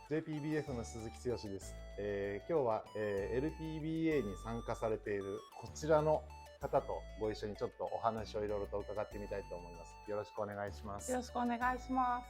JPBF の鈴木剛です。今日は、LPBA に参加されているこちらの方とご一緒にちょっとお話をいろいろと伺ってみたいと思います。よろしくお願いします。よろしくお願いします。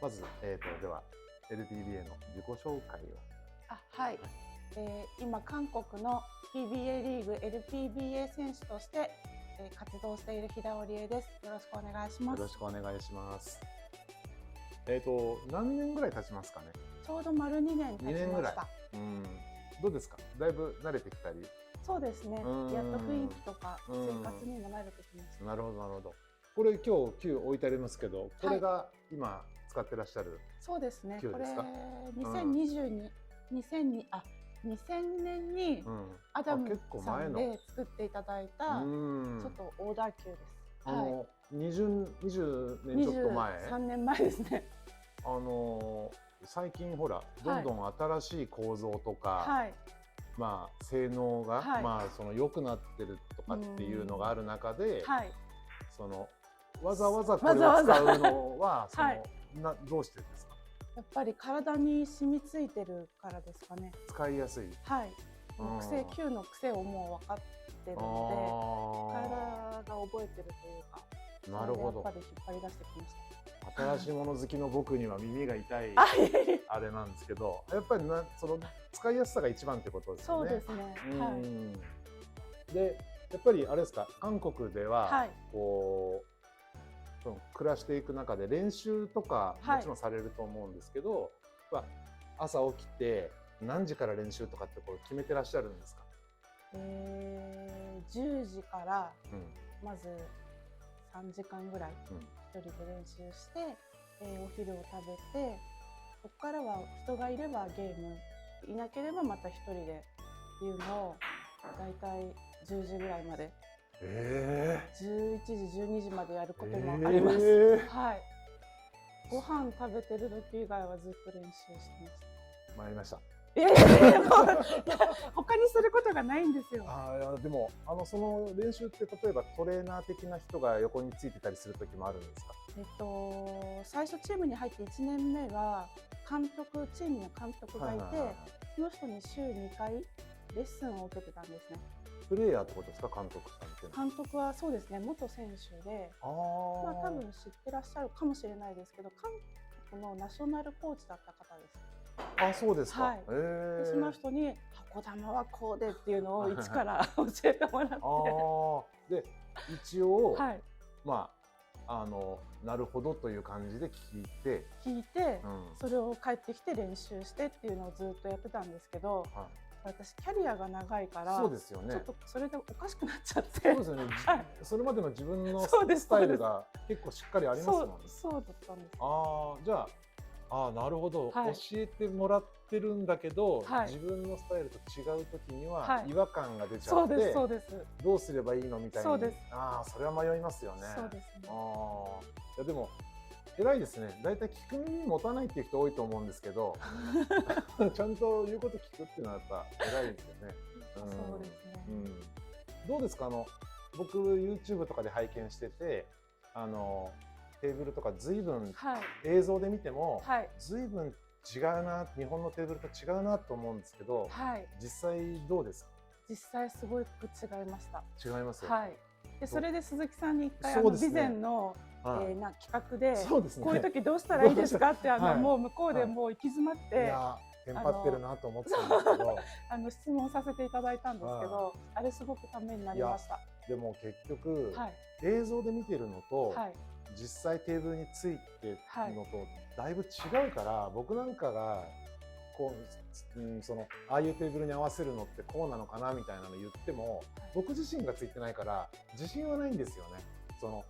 まず、では LPBA の自己紹介を。はい、今韓国の PBA リーグ LPBA 選手として、活動している平尾理恵です。よろしくお願いします。よろしくお願いします。何年ぐらい経ちますかね。ちょうど丸2年経ちました。どうですか。だいぶ慣れてきたり。そうですね。やっと雰囲気とか生活にも慣れてきました。なるほどなるほど。これ今日旧置いてありますけど、これが今使ってらっしゃる。そうですね。これ2020年にアダムさんで作っていただいたちょっとオーダー級です。20年ちょっと前。3年前ですね。最近ほらどんどん新しい構造とか、まあ性能がまあその良くなってるとかっていうのがある中で、そのわざわざこれを使うのはどうしてですか。やっぱり体に染みついてるからですかね。使いやすい。はい。9の癖をもう分かってるので、体が覚えてるというか。なるほど。やっぱり引っ張り出してきました。新しいもの好きの僕には耳が痛いあれなんですけど、やっぱりその使いやすさが一番ってことですよね。そうですね。で、やっぱりあれですか、韓国ではこう暮らしていく中で練習とかもちろんされると思うんですけど、朝起きて何時から練習とかってこう決めてらっしゃるんですか。10時からまず3時間ぐらい一人で練習して、お昼を食べて、そこからは人がいればゲーム、いなければまた一人でっていうのをだいたい10時ぐらいまで、11時12時までやることもあります。はい。ご飯食べてる時以外はずっと練習してました。参りました。他にすることがないんですよ。でもその練習って例えばトレーナー的な人が横についてたりする時もあるんですか。最初チームに入って1年目はチームの監督がいて、その人に週2回レッスンを受けてたんですね。プレイヤーってことですか、監督さんって。監督はそうですね、元選手で、多分知ってらっしゃるかもしれないですけど、韓国のナショナルコーチだった方です。そうですか。でその人に箱玉はこうでっていうのを一から教えてもらって、で一応まあなるほどという感じで聞いて、それを帰ってきて練習してっていうのをずっとやってたんですけど、私キャリアが長いから、ちょっとそれでおかしくなっちゃって。そうですよね。それまでの自分のスタイルが結構しっかりありますもんね。そうだったんです。じゃあなるほど、教えてもらってるんだけど、自分のスタイルと違う時には違和感が出ちゃって、どうすればいいのみたいに、それは迷いますよね。そうですね。いやでも偉いですね。だいたい聞く耳持たないっていう人多いと思うんですけど、ちゃんと言うこと聞くっていうのはやっぱ偉いですよね。そうですね。どうですか。僕 YouTube とかで拝見してて、テーブルとか随分映像で見ても随分違うな、日本のテーブルと違うなと思うんですけど、実際どうですか。実際すごく違いました。違います。でそれで鈴木さんに一回備前の企画でこういう時どうしたらいいですかってもう向こうでもう行き詰まってテンパってるなと思ってたんですけど、質問させていただいたんですけど、あれすごくためになりました。でも結局映像で見てるのと実際テーブルについてるのとだいぶ違うから、僕なんかがああいうテーブルに合わせるのってこうなのかなみたいなの言っても、僕自身がついてないから自信はないんですよね。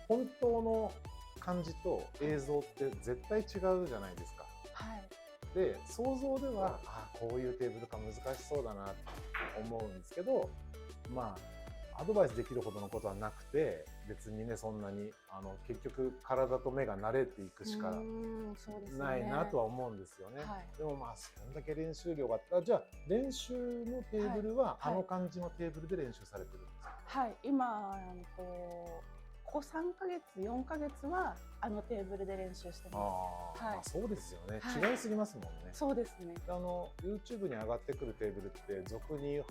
本当の感じと映像って絶対違うじゃないですか。で想像ではこういうテーブルか難しそうだなって思うんですけど、アドバイスできるほどのことはなくて、別にねそんなに結局体と目が慣れていくしかないなとは思うんですよね。でもそんだけ練習量があったら、じゃあ練習のテーブルはあの感じのテーブルで練習されてるんですか。今こ3ヶ月4ヶ月はあのテーブルで練習してます。はい、まあそうですよね、はい、違いすぎますもんね。そうですね。YouTube に上がってくるテーブルって俗に言う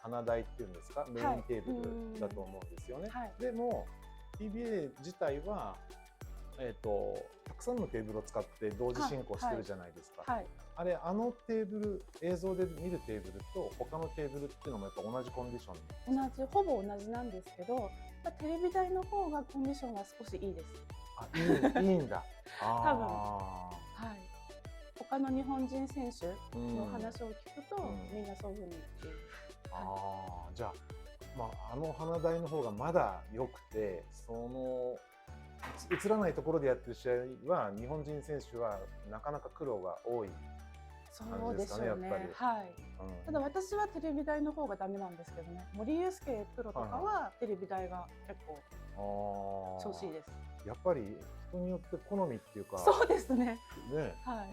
花台っていうんですか、メインテーブルだと思うんですよね。はい、でも PBA 自体は、たくさんのテーブルを使って同時進行してるじゃないですか。はい、あれ、テーブル、映像で見るテーブルと他のテーブルっていうのもやっぱ同じコンディション。ほぼ同じなんですけど、テレビ台の方がコンディションは少しいいです。いいんだ。多分、はい。他の日本人選手の話を聞くと、みんなそういうふうに言って。じゃあ、花台の方がまだ良くて、映らないところでやってる試合は日本人選手はなかなか苦労が多い感じですかね、やっぱり。はい。ただ私はテレビ台の方がダメなんですけどね。森祐介プロとかはテレビ台が結構調子いいです。やっぱり人によって好みっていうか。そうですね。ね。はい。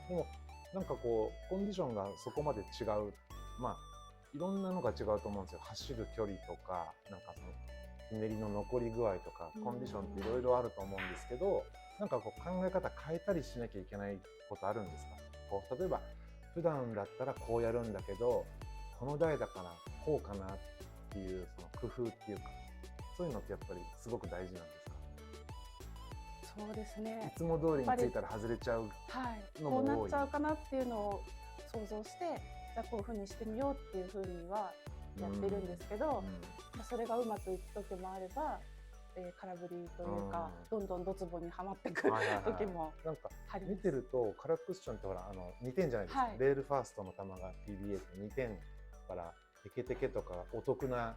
でもなんかこうコンディションがそこまで違う、いろんなのが違うと思うんですよ。走る距離とか、なんかひねりの残り具合とか、コンディションっていろいろあると思うんですけど、なんかこう考え方変えたりしなきゃいけないことあるんですか？こう例えば普段だったらこうやるんだけど、この台だからこうかなっていうその工夫っていうか、そういうのってやっぱりすごく大事なんですか？そうですね。いつも通りについたら外れちゃうのも多い。こうなっちゃうかなっていうのを想像して、じゃあこういうふうにしてみようっていうふうにはやってるんですけど、それがうまくいく時もあれば、空振りというか、どんどんドツボにはまってくる時もあります。なんか見てるとカラークッションってほら2点じゃないですか、レールファーストの球が PBA って2点からテケテケとかお得な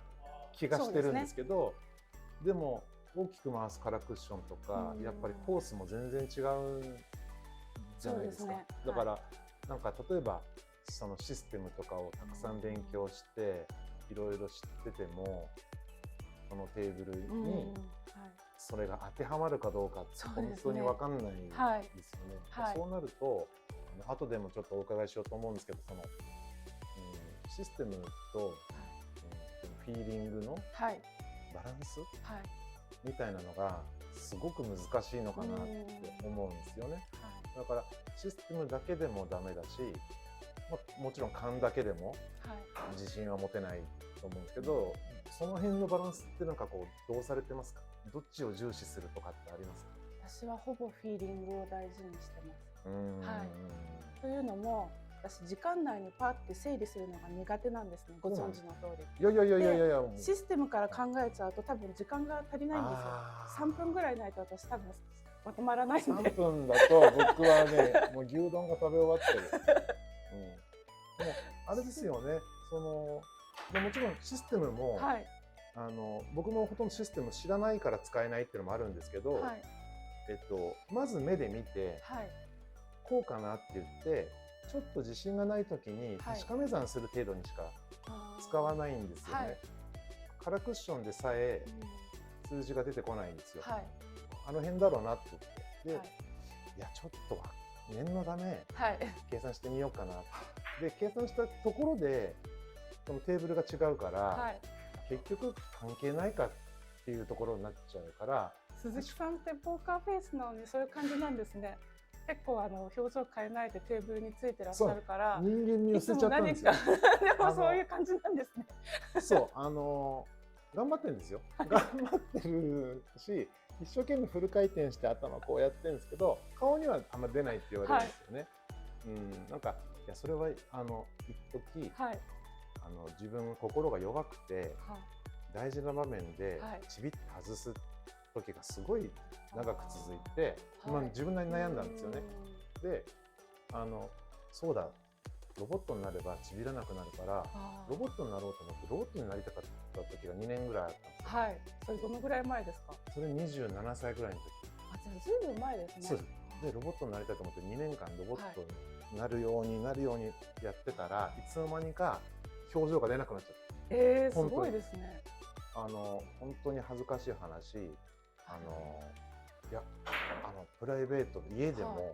気がしてるんですけど、でも大きく回すカラークッションとかやっぱりコースも全然違うじゃないですか。だからなんか例えばそのシステムとかをたくさん勉強していろいろ知ってても、そのテーブルにそれが当てはまるかどうかって本当に分かんないですよね。そうなると後でもちょっとお伺いしようと思うんですけど、そのシステムとフィーリングのバランスみたいなのがすごく難しいのかなって思うんですよね。だからシステムだけでもダメだし、もちろん勘だけでも自信は持てないと思うんですけど、その辺のバランスってなんかこうどうされてますか？どっちを重視するとかってありますか？私はほぼフィーリングを大事にしてます。というのも、私時間内にパッて整理するのが苦手なんですね。ご存知の通り。いやシステムから考えちゃうと多分時間が足りないんですよ。3分ぐらいないと私多分まとまらないんで。3分だと僕はね、もう牛丼が食べ終わってる。でもあれですよね。もちろんシステムも、僕もほとんどシステム知らないから使えないっていうのもあるんですけど、まず目で見て、こうかなって言ってちょっと自信がない時に確かめ算する程度にしか使わないんですよね。カラークッションでさえ数字が出てこないんですよ。あの辺だろうなって言って、いやちょっと念のため計算してみようかなって。で計算したところでそのテーブルが違うから、結局関係ないかっていうところになっちゃうから。鈴木さんってポーカーフェイスなのにそういう感じなんですね。結構表情変えないでテーブルについてらっしゃるから、人間味を捨てちゃったんですよ。でもそういう感じなんですね。そう頑張ってるんですよ。頑張ってるし、一生懸命フル回転して頭こうやってるんですけど、顔にはあんま出ないって言われるんですよね。なんかいやそれは一時自分心が弱くて大事な場面でちびって外す時がすごい長く続いて、自分なりに悩んだんですよね。で、そうだ、ロボットになればちびらなくなるから、ロボットになろうと思ってロボットになりたかった時が2年ぐらいあったんですよ。それどのぐらい前ですか？それ27歳ぐらいの時。じゃあずいぶん前ですね。そうです。で、ロボットになりたいと思って2年間ロボットになるようにやってたら、いつの間にか表情が出なくなっちゃった。すごいですね。本当に恥ずかしい話、いやプライベートで家でも、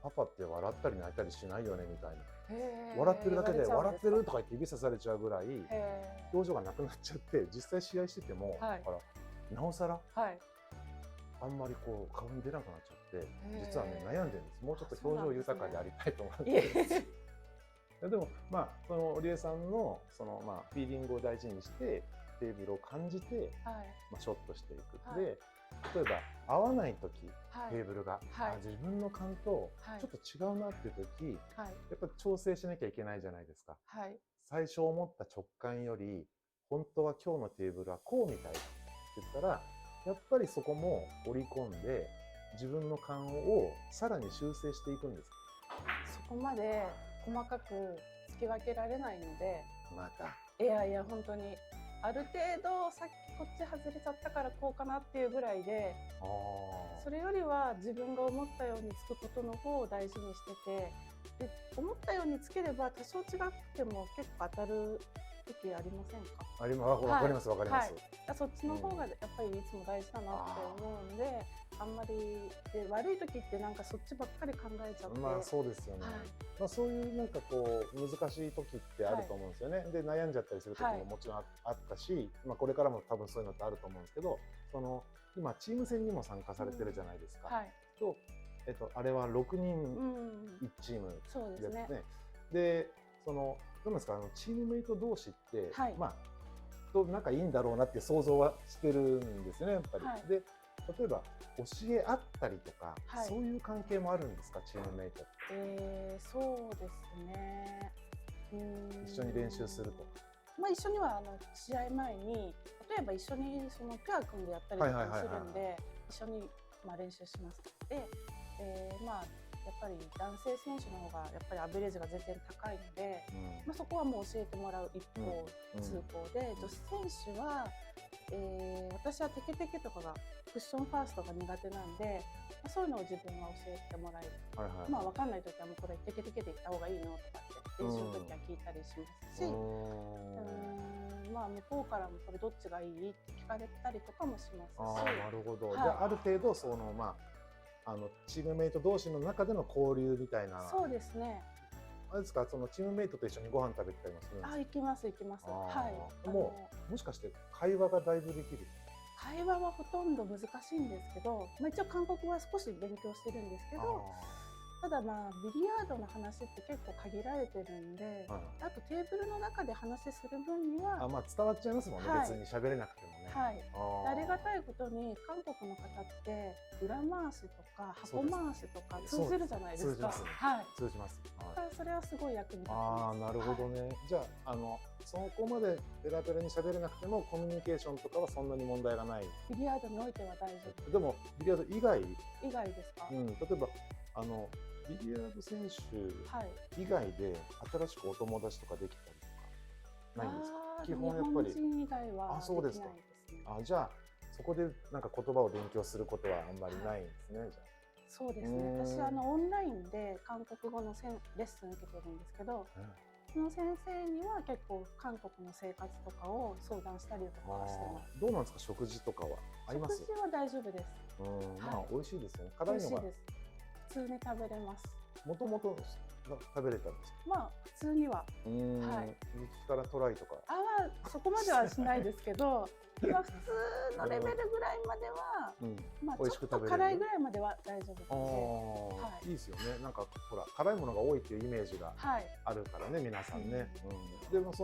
パパって笑ったり泣いたりしないよねみたいな、笑ってるだけで笑ってるとか言って指さされちゃうぐらい表情がなくなっちゃって、実際試合してても、なおさらはい。あんまりこう顔に出なくなっちゃって、ー実はね悩んでるんです。もうちょっと表情豊かでありたいと思っているんですよ。え。いやでもまあその織江さんのそのまあフィーリングを大事にしてテーブルを感じて、はい。まあ、ショットしていく。はいで例えば合わない時、はい。テーブルが、はいあ自分の感とはいちょっと違うなっていう時、はい。やっぱ調整しなきゃいけないじゃないですか。はい。最初思った直感より本当は今日のテーブルはこうみたいって言ったら、やっぱりそこも織り込んで自分の勘をさらに修正していくんです。そこまで細かく突き分けられないので、またいやいや本当にある程度さっきこっち外れちゃったからこうかなっていうぐらいで、それよりは自分が思ったようにつくことの方を大事にしてて、で思ったようにつければ多少違っても結構当たる時ありませんか？わかりますわかります。そっちの方がやっぱりいつも大事だなって思うんで、あんまりで悪い時ってなんかそっちばっかり考えちゃって、まあそうですよね。はいまあそういうなんかこう難しい時ってあると思うんですよね。で悩んじゃったりする時ももちろんあったし、まあこれからも多分そういうのってあると思うんですけど、その今チーム戦にも参加されてるじゃないですか。はい。とあれは6人うん、 1チームそうですね。でそのどうなんですか、チームメイト同士って、はいまあと仲いいんだろうなっていう想像はしてるんですよねやっぱり。はいで例えば教え合ったりとか、はいそういう関係もあるんですか、チームメイトって。そうですね。一緒に練習するとか。まあ一緒には試合前に例えば一緒にそのペア組んでやったりとかもするんで、一緒にまあ練習します。で、まあやっぱり男性選手の方がやっぱりアベレージが全然高いので、まあそこはもう教えてもらう一方通行で、女子選手は、私はテケテケとかがクッションファーストが苦手なんで、まあ、そういうのを自分が教えてもらえる。まあ分かんない時はもうこれテケテケで行った方がいいのとかって練習の時は聞いたりしますし、まあ向こうからもこれどっちがいいって聞かれたりとかもしますし。なるほど。じゃあある程度そのまあチームメイト同士の中での交流みたいな。そうですね。あれですか、そのチームメイトと一緒にご飯食べたりもするんですか？行きます行きます。はい。もしかして会話がだいぶできる？会話はほとんど難しいんですけど、まあ、一応韓国語は少し勉強してるんですけど、ただまあビリヤードの話って結構限られてるんで、あとテーブルの中で話する分にはまあ伝わっちゃいますもんね、別に喋れなくてもね。はい、ありがたいことに韓国の方って裏回しとか箱回しとか通じるじゃないですか。はい、通じます。それはすごい役に立ちます。なるほどね。じゃあそこまでペラペラに喋れなくてもコミュニケーションとかはそんなに問題がない。ビリヤードにおいては大丈夫。でもビリヤード以外ですか？例えばビリヤード選手以外で新しくお友達とかできたりとかないんですか？基本やっぱり。日本人以外はそうですか。じゃあそこでなんか言葉を勉強することはあんまりないんですね。じゃあそうですね。私オンラインで韓国語のレッスン受けてるんですけど、その先生には結構韓国の生活とかを相談したりとかしてます。どうなんですか、食事とかはあります？食事は大丈夫です。まあ美味しいですよね。辛いのが普通に食べれます。もともと食べれたんですか？まあ普通には。はい。激辛トライとか。そこまではしないですけど、普通のレベルぐらいまでは、まあちょっと辛いぐらいまでは大丈夫ですので。いいですよね。なんかほら辛いものが多いっていうイメージがあるからね、皆さんね。でも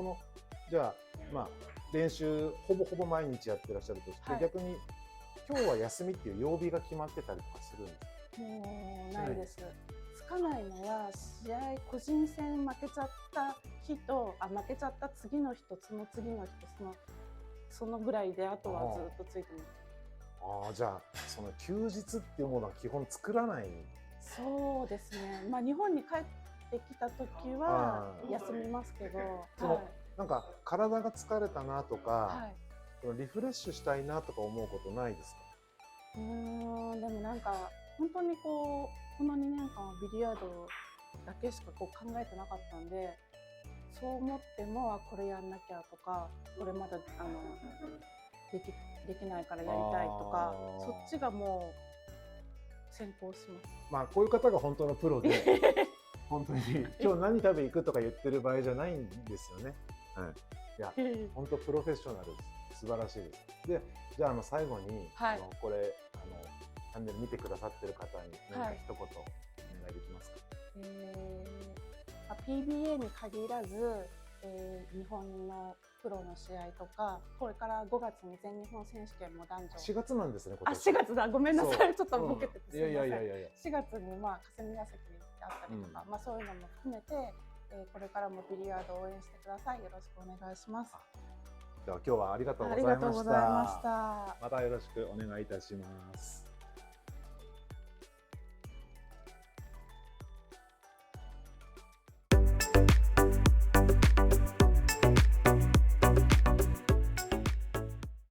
じゃあまあ練習ほぼほぼ毎日やってらっしゃるとして、逆に今日は休みっていう曜日が決まってたりとかするんですか？もうないです。つかないのは試合個人戦負けちゃった日と負けちゃった次の日とその次の日とそのぐらいで、あとはずっとついてます。じゃあその休日っていうものは基本作らない？そうですね。まあ日本に帰ってきた時は休みますけど、なんか体が疲れたなとか、リフレッシュしたいなとか思うことないですか？でもなんか本当にこの2年間はビリヤードだけしか考えてなかったんで、そう思ってもこれやんなきゃとか、これまだできないからやりたいとか、そっちがもう先行します。まあこういう方が本当のプロで本当に今日何食べ行くとか言ってる場合じゃないんですよね。いや本当プロフェッショナルです。素晴らしいです。で、じゃあ最後に、はい、これチャンネル見てくださってる方に何か一言お願いできますか？PBA に限らず、日本のプロの試合とか、これから5月に全日本選手権も男女4月なんですね、あ、4月だ、ごめんなさい、ちょっとボケててすみません。いやいやいやいや、4月に霞ヶ関であったりとか、そういうのも含めて、これからもビリヤードを応援してください。よろしくお願いします。では今日はありがとうございました。またよろしくお願いいたします。